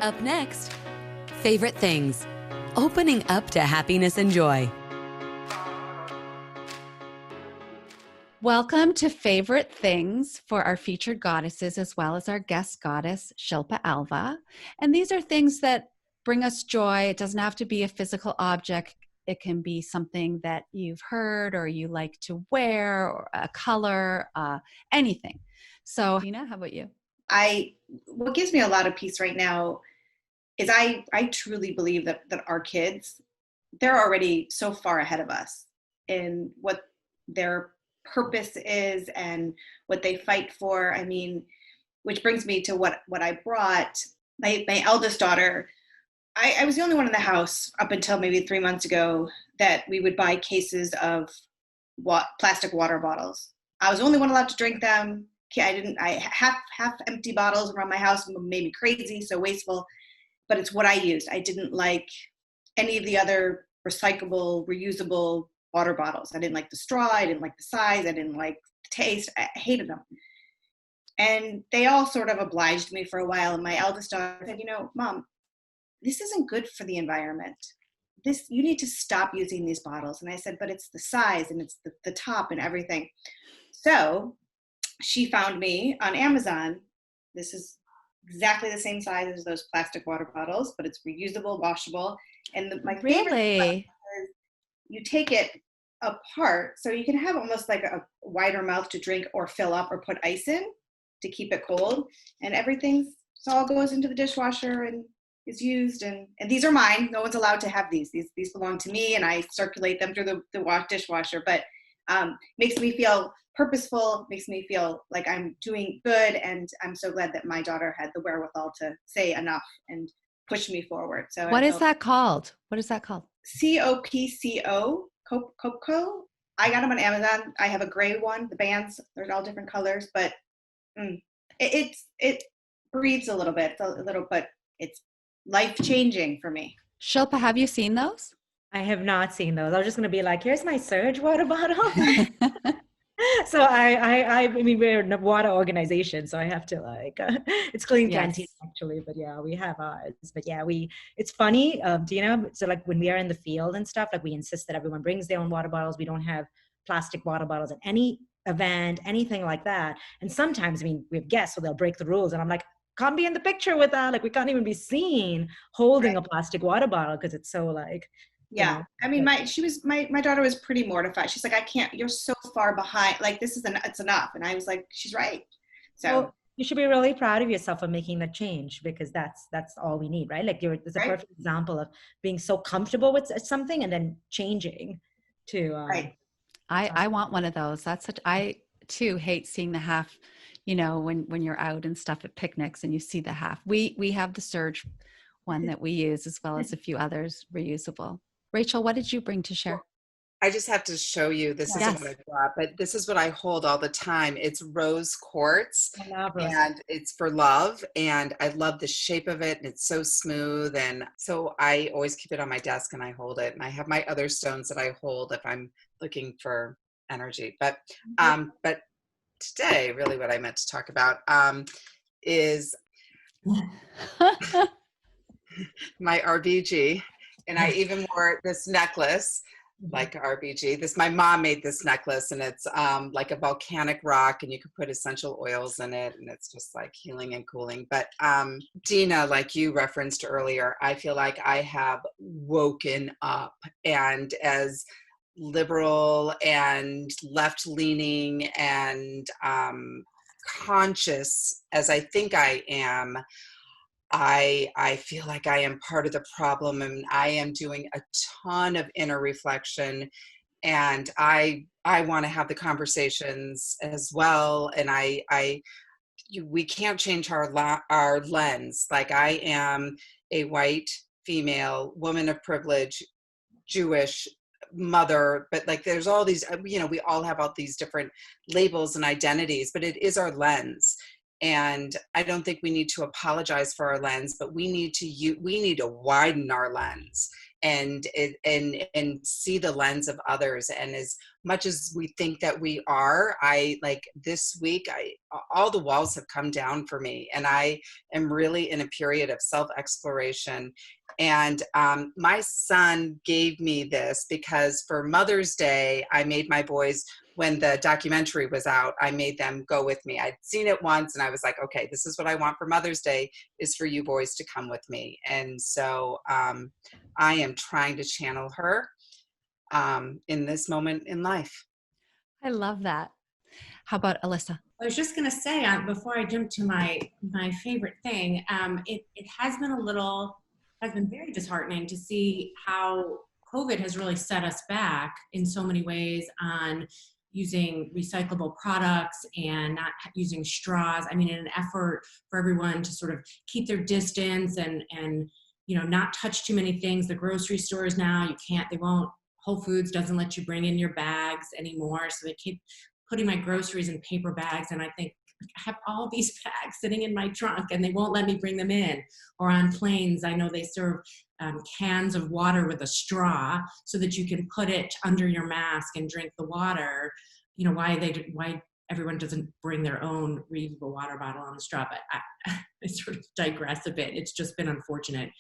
Up next, favorite things. Opening up to happiness and joy. Welcome to Favorite Things for our featured goddesses as well as our guest goddess, Shilpa Alva. And these are things that bring us joy. It doesn't have to be a physical object. It can be something that you've heard or you like to wear, or a color, anything. So, Nina, how about you? What gives me a lot of peace right now is I truly believe that our kids, they're already so far ahead of us in what their purpose is and what they fight for. I mean, which brings me to what I brought. My eldest daughter, I was the only one in the house up until maybe 3 months ago that we would buy cases of plastic water bottles. I was the only one allowed to drink them. I half empty bottles around my house made me crazy, so wasteful. But it's what I used. I didn't like any of the other recyclable, reusable water bottles. I didn't like the straw. I didn't like the size. I didn't like the taste. I hated them. And they all sort of obliged me for a while. And my eldest daughter said, Mom, this isn't good for the environment. You need to stop using these bottles. And I said, but it's the size and it's the top and everything. So she found me on Amazon. This is exactly the same size as those plastic water bottles, but it's reusable, washable. And my favorite is you take it apart so you can have almost like a wider mouth to drink or fill up or put ice in to keep it cold. And all goes into the dishwasher and is used. And these are mine. No one's allowed to have these. These belong to me, and I circulate them through the dishwasher. But makes me feel purposeful, makes me feel like I'm doing good, and I'm so glad that my daughter had the wherewithal to say enough and push me forward. So What is that called? COPCO, Copco. I got them on Amazon. I have a gray one. The bands, they're all different colors, but it breathes a little bit, but it's life-changing for me. Shilpa, have you seen those? I have not seen those. I was just going to be like, here's my Surge water bottle. So I mean, we're a water organization, so I have to it's clean canteen actually, but yeah, we have ours. But yeah, it's funny, so like when we are in the field and stuff, like we insist that everyone brings their own water bottles. We don't have plastic water bottles at any event, anything like that. And sometimes, I mean, we have guests, so they'll break the rules, and I'm like, can't be in the picture with that. Like we can't even be seen holding a plastic water bottle because it's so like. Yeah. I mean, my daughter was pretty mortified. She's like, I can't, you're so far behind. Like, it's enough. And I was like, she's right. So well, you should be really proud of yourself for making that change, because that's all we need, right? Like there's a perfect example of being so comfortable with something and then changing to, right. I want one of those. I too hate seeing the half, when you're out and stuff at picnics and you see the half. We have the Surge one that we use, as well as a few others reusable. Rachel, what did you bring to share? I just have to show you, this isn't what I brought, but this is what I hold all the time. It's rose quartz, and it's for love, and I love the shape of it, and it's so smooth, and so I always keep it on my desk and I hold it, and I have my other stones that I hold if I'm looking for energy. But today, really what I meant to talk about is my RBG. And I even wore this necklace, like RBG. My mom made this necklace, and it's like a volcanic rock, and you can put essential oils in it, and it's just like healing and cooling. But Dina, like you referenced earlier, I feel like I have woken up, and as liberal and left-leaning and conscious as I think I am, I feel like I am part of the problem, and I am doing a ton of inner reflection, and I want to have the conversations as well. And we can't change our lens. Like, I am a white female woman of privilege, Jewish mother, but like there's all these, we all have all these different labels and identities, but it is our lens. And I don't think we need to apologize for our lens, but we need to widen our lens and see the lens of others. And as much as we think that we are, I like this week, all the walls have come down for me, and I am really in a period of self-exploration. And my son gave me this because for Mother's Day, I made my boys, when the documentary was out, I made them go with me. I'd seen it once and I was like, okay, this is what I want for Mother's Day, is for you boys to come with me. And so I am trying to channel her in this moment in life. I love that. How about Alyssa? I was just going to say, before I jump to my favorite thing, it has been very disheartening to see how COVID has really set us back in so many ways on using recyclable products and not using straws. I mean, in an effort for everyone to sort of keep their distance and not touch too many things. The grocery stores now, Whole Foods doesn't let you bring in your bags anymore. So they keep putting my groceries in paper bags, and I think I have all these bags sitting in my trunk and they won't let me bring them in. Or on planes, I know they serve cans of water with a straw so that you can put it under your mask and drink the water. Why everyone doesn't bring their own reusable water bottle on the straw, but I sort of digress a bit. It's just been unfortunate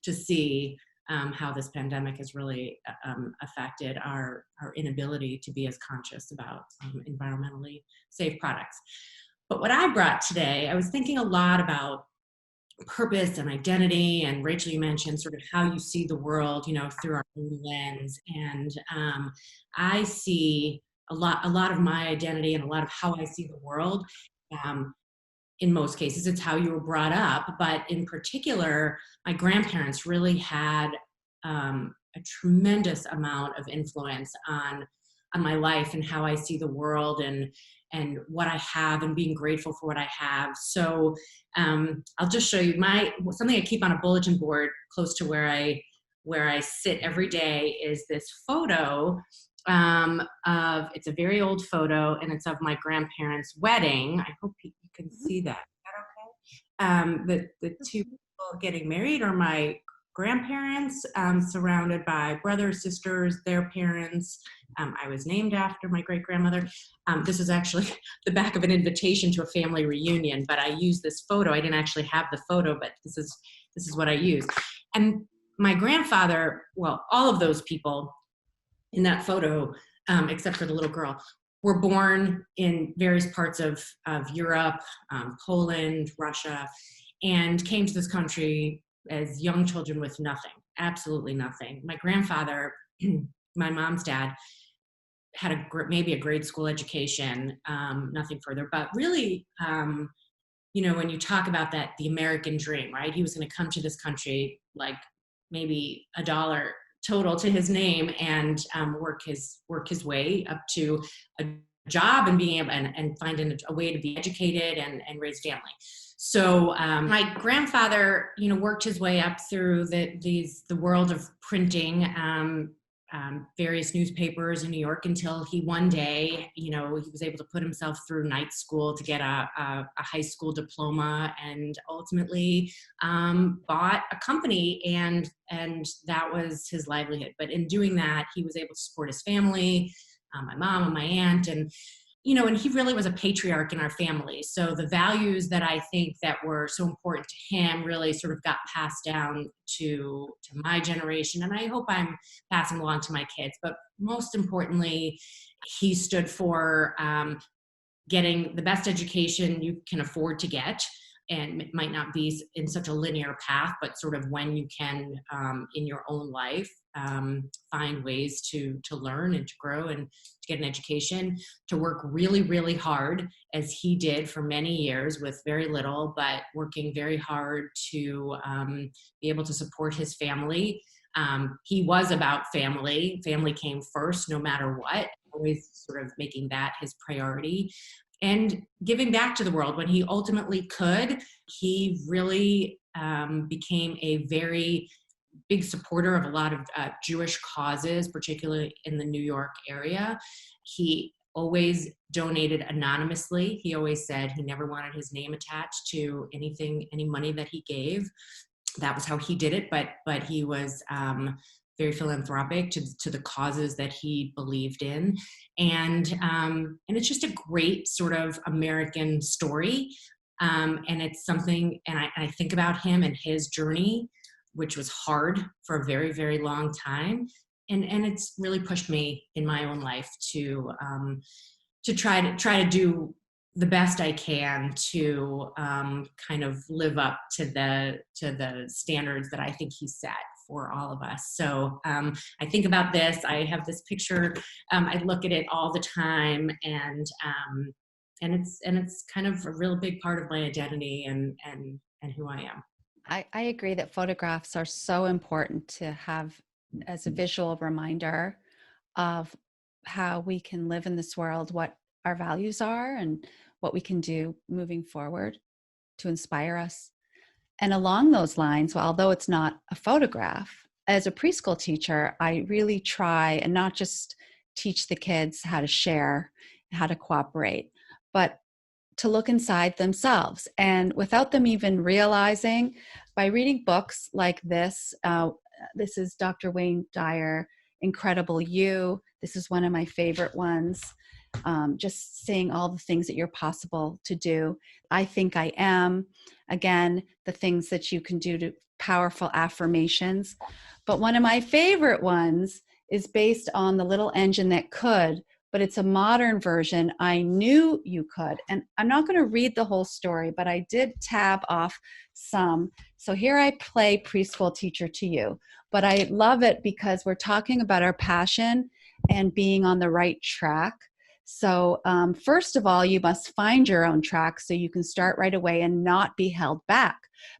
to see how this pandemic has really affected our inability to be as conscious about environmentally safe products. But what I brought today, I was thinking a lot about purpose and identity, and Rachel, you mentioned sort of how you see the world, through our own lens. And I see a lot of my identity and a lot of how I see the world. In most cases, it's how you were brought up, but in particular, my grandparents really had a tremendous amount of influence on my life and how I see the world and what I have, and being grateful for what I have. So I'll just show you something I keep on a bulletin board close to where I sit every day is this photo it's a very old photo, and it's of my grandparents' wedding. I hope you can see that. Is that okay? The two people getting married are my grandparents, surrounded by brothers, sisters, their parents. I was named after my great-grandmother. This is actually the back of an invitation to a family reunion, but I used this photo. I didn't actually have the photo, but this is what I used. And my grandfather, well, all of those people in that photo, except for the little girl, were born in various parts of Europe, Poland, Russia, and came to this country as young children with nothing, absolutely nothing. My grandfather, my mom's dad, had maybe a grade school education, nothing further. But really, when you talk about that, the American dream, right? He was going to come to this country like maybe $1 total to his name and work his way up to a job and being able and finding a way to be educated and raise family. So my grandfather, worked his way up through the world of printing, various newspapers in New York, until he one day, he was able to put himself through night school to get a high school diploma, and ultimately bought a company, and that was his livelihood. But in doing that, he was able to support his family, my mom and my aunt, and he really was a patriarch in our family. So the values that I think that were so important to him really sort of got passed down to my generation. And I hope I'm passing along to my kids. But most importantly, he stood for getting the best education you can afford to get. And it might not be in such a linear path, but sort of when you can, in your own life, find ways to learn and to grow and to get an education, to work really, really hard, as he did for many years with very little, but working very hard to be able to support his family. He was about family. Family came first, no matter what, always sort of making that his priority. And giving back to the world when he ultimately could. He really became a very big supporter of a lot of Jewish causes, particularly in the New York area. He always donated anonymously. He always said he never wanted his name attached to anything, any money that he gave. That was how he did it, but he was very philanthropic to the causes that he believed in. And it's just a great sort of American story. And it's something, and I think about him and his journey, which was hard for a very, very long time. And it's really pushed me in my own life to try to do the best I can to kind of live up to the standards that I think he set for all of us. So I think about this. I have this picture. I look at it all the time, and it's kind of a real big part of my identity and who I am. I agree that photographs are so important to have as a visual reminder of how we can live in this world, what our values are, and what we can do moving forward to inspire us. And along those lines, although it's not a photograph, as a preschool teacher, I really try and not just teach the kids how to share, how to cooperate, but to look inside themselves. And without them even realizing, by reading books like this, this is Dr. Wayne Dyer, Incredible You. This is one of my favorite ones. Just seeing all the things that you're possible to do. I Think I Am. Again, the things that you can do to powerful affirmations. But one of my favorite ones is based on The Little Engine That Could, but it's a modern version. I Knew You Could. And I'm not going to read the whole story, but I did tab off some. So here I play preschool teacher to you. But I love it because we're talking about our passion and being on the right track. So first of all, you must find your own track so you can start right away and not be held back.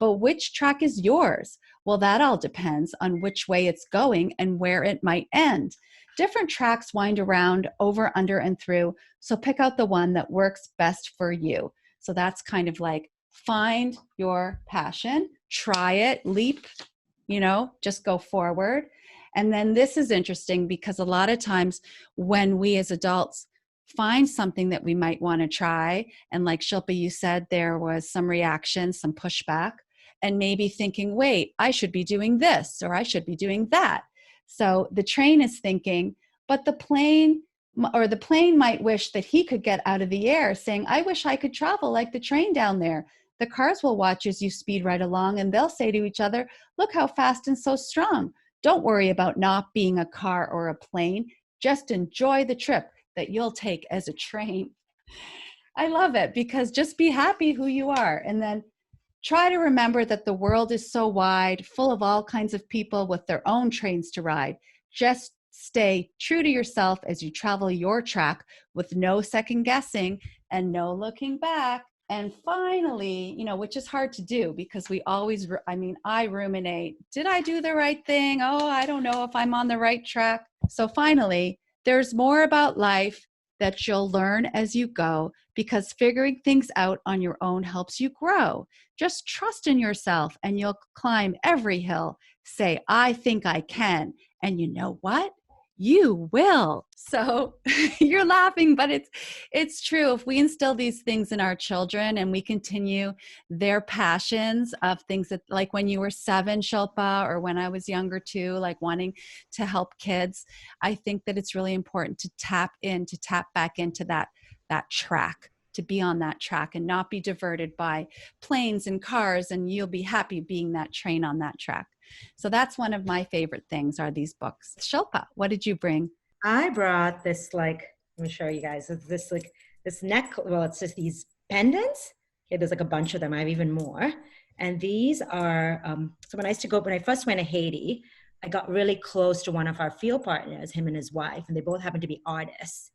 But which track is yours? Well, that all depends on which way it's going and where it might end. Different tracks wind around, over, under, and through. So pick out the one that works best for you. So that's kind of like find your passion, try it, leap, just go forward. And then this is interesting because a lot of times when we as adults find something that we might want to try, and like Shilpa, you said, there was some reaction, some pushback, and maybe thinking, wait, I should be doing this or I should be doing that. So the train is thinking, but the plane might wish that he could get out of the air, saying, I wish I could travel like the train down there. The cars will watch as you speed right along, and they'll say to each other, look how fast and so strong. Don't worry about not being a car or a plane. Just enjoy the trip that you'll take as a train. I love it because just be happy who you are. And then try to remember that the world is so wide, full of all kinds of people with their own trains to ride. Just stay true to yourself as you travel your track with no second guessing and no looking back. And finally, which is hard to do because we always, I ruminate. Did I do the right thing? Oh, I don't know if I'm on the right track. So finally, there's more about life that you'll learn as you go because figuring things out on your own helps you grow. Just trust in yourself and you'll climb every hill. Say, I think I can. And you know what? You will. So you're laughing, but it's true. If we instill these things in our children and we continue their passions of things that, like when you were 7, Shilpa, or when I was younger too, like wanting to help kids, I think that it's really important to tap back into that track, to be on that track and not be diverted by planes and cars, and you'll be happy being that train on that track. So that's one of my favorite things are these books. Shilpa, what did you bring? I brought this, let me show you guys. It's this neck, it's just these pendants. Okay, there's like a bunch of them. I have even more. And these are, so when I first went to Haiti, I got really close to one of our field partners, him and his wife, and they both happened to be artists.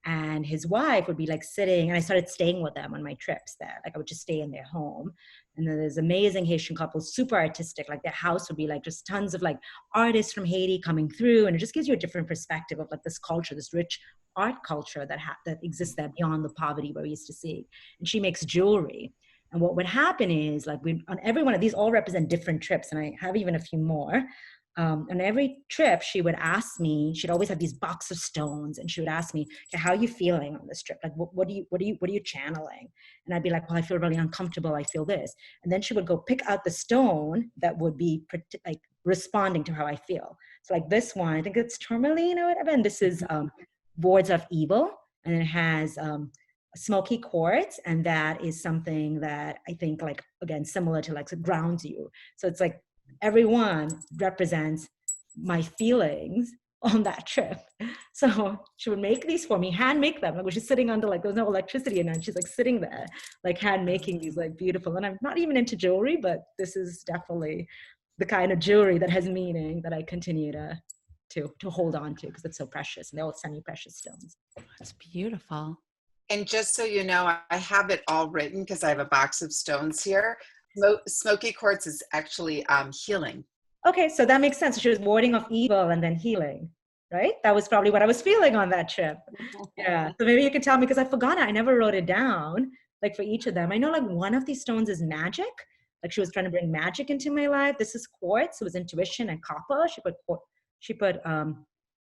And his wife would be like sitting, and I started staying with them on my trips there. Like I would just stay in their home. And then there's amazing Haitian couples, super artistic. Like their house would be like just tons of like artists from Haiti coming through. And it just gives you a different perspective of like this culture, this rich art culture that exists there beyond the poverty we're used to see. And she makes jewelry. And what would happen is like on every one of these all represent different trips. And I have even a few more. On every trip, she would ask me, she'd always have these box of stones, and she would ask me, okay, how are you feeling on this trip? Like, what are you channeling? And I'd be like, well, I feel really uncomfortable. I feel this. And then she would go pick out the stone that would be like responding to how I feel. So like this one, I think it's tourmaline or whatever, and this is Boards of Evil, and it has smoky quartz, and that is something that I think, like, again, similar to like, so grounds you. So it's like everyone represents my feelings on that trip. So she would make these for me, hand make them. Like, she's sitting under, like, there's no electricity, and she's like sitting there, like hand making these, like, beautiful. And I'm not even into jewelry, but this is definitely the kind of jewelry that has meaning that I continue to hold on to, because it's so precious, and they're all semi-precious stones. It's beautiful. And just so you know, I have it all written because I have a box of stones here. Smoky quartz is actually healing. Okay, so that makes sense. She was warding off evil and then healing, right? That was probably what I was feeling on that trip. Yeah, so maybe you can tell me, because I forgot it. I never wrote it down, like, for each of them. I know, like, one of these stones is magic. Like, she was trying to bring magic into my life. This is quartz. It was intuition and copper. She put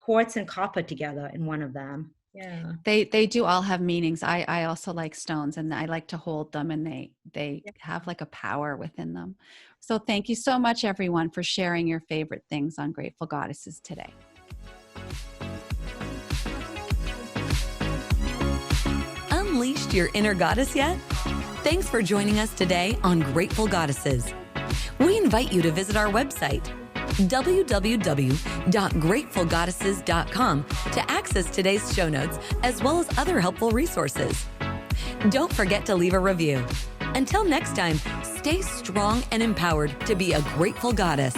quartz and copper together in one of them. Yeah, they do all have meanings. I also like stones, and I like to hold them, and they have like a power within them. So thank you so much, everyone, for sharing your favorite things on Grateful Goddesses today. Unleashed your inner goddess yet? Thanks for joining us today on Grateful Goddesses. We invite you to visit our website, www.gratefulgoddesses.com, to access today's show notes as well as other helpful resources. Don't forget to leave a review. Until next time, stay strong and empowered to be a grateful goddess.